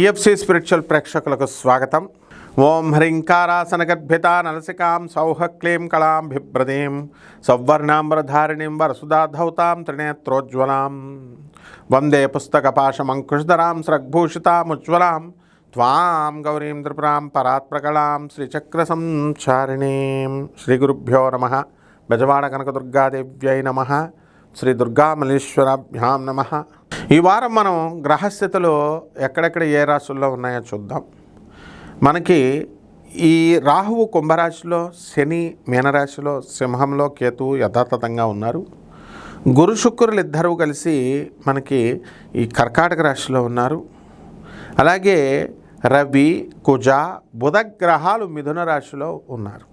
TFC spiritual ప్రేక్షకులకు స్వాగతం. ఓం హ్రీంకారాసనగర్భితా నలసికాం సౌహక్లీం కళాం బిభ్రదీం సౌవర్ణాంబరధారిణీం వరసుధాధౌతాం త్రినేత్రోజ్వలాం వందే పుస్తకపాశమంకుశధరాం స్రగ్భూషితాముజ్వలాం త్వాం గౌరీం త్రిపురాం పరాత్ప్రకళాం శ్రీచక్రసంచారిణీం. శ్రీగురుభ్యో నమః. బెజవాడ కనకదుర్గాదేవ్యై నమః. శ్రీ దుర్గామల్లీశ్వరాభ్యాం నమః. ఈ వారం మనం గ్రహస్థితులు ఎక్కడెక్కడ ఏ రాశుల్లో ఉన్నాయో చూద్దాం. మనకి ఈ రాహువు కుంభరాశిలో, శని మీనరాశిలో, సింహంలో, కేతువు యథాతథంగా ఉన్నారు. గురు శుక్రులు ఇద్దరూ కలిసి మనకి ఈ కర్కాటక రాశిలో ఉన్నారు. అలాగే రవి, కుజ, బుధ గ్రహాలు మిథున రాశిలో ఉన్నారు.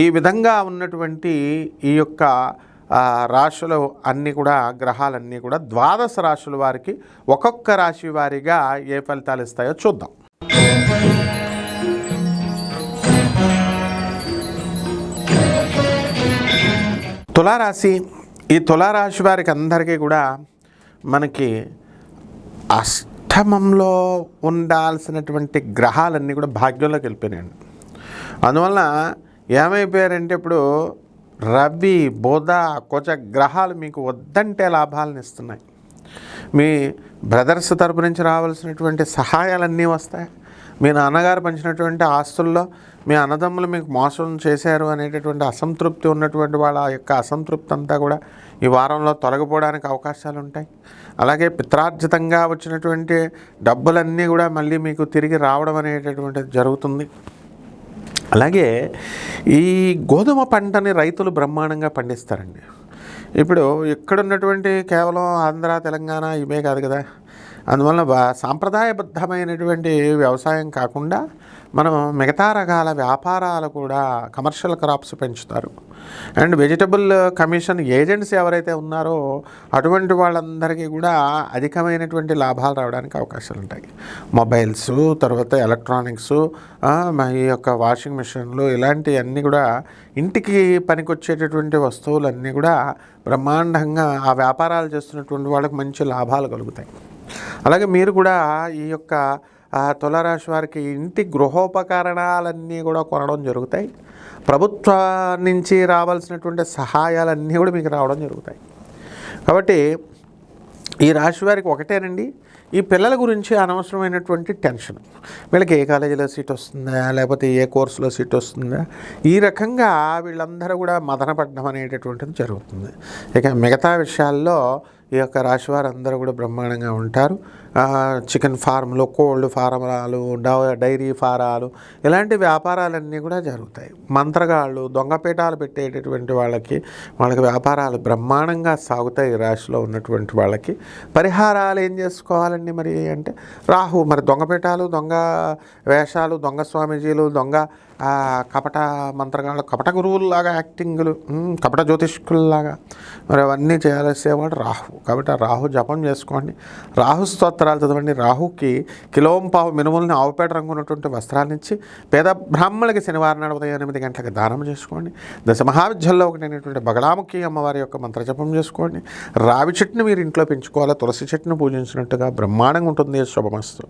ఈ విధంగా ఉన్నటువంటి ఈ యొక్క రాశులు అన్నీ కూడా, గ్రహాలన్నీ కూడా ద్వాదశ రాశుల వారికి ఒక్కొక్క రాశి వారిగా ఏ ఫలితాలు ఇస్తాయో చూద్దాం. తులారాశి. ఈ తులారాశి వారికి అందరికీ కూడా మనకి అష్టమంలో ఉండాల్సినటువంటి గ్రహాలన్నీ కూడా భాగ్యంలోకి వెళ్ళిపోయినాయండి. అందువలన ఏమైపోయారంటే ఇప్పుడు రవి, బుధ, కుజ గ్రహాలు మీకు వద్దంటే లాభాలను ఇస్తున్నాయి. మీ బ్రదర్స్ తరపు నుంచి రావాల్సినటువంటి సహాయాలన్నీ వస్తాయి. మీ నాన్నగారు పంచినటువంటి ఆస్తుల్లో మీ అన్నదమ్ములు మీకు మోసం చేశారు అనేటటువంటి అసంతృప్తి ఉన్నటువంటి వాళ్ళ యొక్క అసంతృప్తి అంతా కూడా ఈ వారంలో తొలగిపోవడానికి అవకాశాలు ఉంటాయి. అలాగే పిత్రార్జితంగా వచ్చినటువంటి డబ్బులన్నీ కూడా మళ్ళీ మీకు తిరిగి రావడం అనేటటువంటిది జరుగుతుంది. అలాగే ఈ గోధుమ పంటని రైతులు బ్రహ్మాండంగా పండిస్తారండి. ఇప్పుడు ఇక్కడున్నటువంటి కేవలం ఆంధ్ర, తెలంగాణ ఇవే కాదు కదా. అందువల్ల సాంప్రదాయబద్ధమైనటువంటి వ్యవసాయం కాకుండా మనం మిగతా రకాల వ్యాపారాలు కూడా, కమర్షియల్ క్రాప్స్ పెంచుతారు. అండ్ వెజిటబుల్ కమిషన్ ఏజెంట్స్ ఎవరైతే ఉన్నారో అటువంటి వాళ్ళందరికీ కూడా అధికమైనటువంటి లాభాలు రావడానికి అవకాశాలు ఉంటాయి. మొబైల్స్, తర్వాత ఎలక్ట్రానిక్స్, ఈ యొక్క వాషింగ్ మిషన్లు, ఇలాంటివన్నీ కూడా ఇంటికి పనికొచ్చేటటువంటి వస్తువులన్నీ కూడా బ్రహ్మాండంగా ఆ వ్యాపారాలు చేస్తున్నటువంటి వాళ్ళకి మంచి లాభాలు కలుగుతాయి. అలాగే మీరు కూడా ఈ యొక్క తులారాశి వారికి ఇంటి గృహోపకరణాలన్నీ కూడా కొనడం జరుగుతాయి. ప్రభుత్వం నుంచి రావాల్సినటువంటి సహాయాలన్నీ కూడా మీకు రావడం జరుగుతాయి. కాబట్టి ఈ రాశి వారికి ఒకటేనండి, ఈ పిల్లల గురించి అనవసరమైనటువంటి టెన్షన్. వీళ్ళకి ఏ కాలేజీలో సీట్ వస్తుందా, లేకపోతే ఏ కోర్సులో సీట్ వస్తుందా, ఈ రకంగా వీళ్ళందరూ కూడా మదనపడడం అనేటటువంటిది జరుగుతుంది. ఇక మిగతా విషయాల్లో ఈ యొక్క రాశి వారు అందరూ కూడా బ్రహ్మాండంగా ఉంటారు. చికెన్ ఫార్ములు, కోల్డ్ ఫార్మాలు, డైరీ ఫారాలు, ఇలాంటి వ్యాపారాలన్నీ కూడా జరుగుతాయి. మంత్రగాళ్ళు, దొంగపీఠాలు పెట్టేటటువంటి వాళ్ళకి వ్యాపారాలు బ్రహ్మాండంగా సాగుతాయి. ఈ రాశిలో ఉన్నటువంటి వాళ్ళకి పరిహారాలు ఏం చేసుకోవాలండి మరి అంటే, రాహు మరి దొంగపీఠాలు, దొంగ వేషాలు, దొంగ స్వామీజీలు, దొంగ కపట మంత్రగాళ్ళు, కపట గురువుల్లాగా యాక్టింగులు, కపట జ్యోతిష్కుల్లాగా మరి అవన్నీ చేయాల్సేవాడు రాహు. కాబట్టి ఆ రాహు జపం చేసుకోండి, రాహు స్తోత్రాలు చదవండి. రాహుకి కిలోంపావు మినుములని ఆవుపేట రంగు ఉన్నటువంటి వస్త్రాన్నిచ్చి పేద బ్రాహ్మణులకి శనివారం నాడు ఉదయం 8 గంటలకు దానం చేసుకోండి. దశ మహావిద్యల్లో ఒకటైనటువంటి బగళాముఖి అమ్మవారి యొక్క మంత్రజపం చేసుకోండి. రావి చెట్టుని మీరు ఇంట్లో పెంచుకోవాలి. తులసి చెట్టును పూజించినట్టుగా బ్రహ్మాండంగా ఉంటుంది. శుభమస్తు.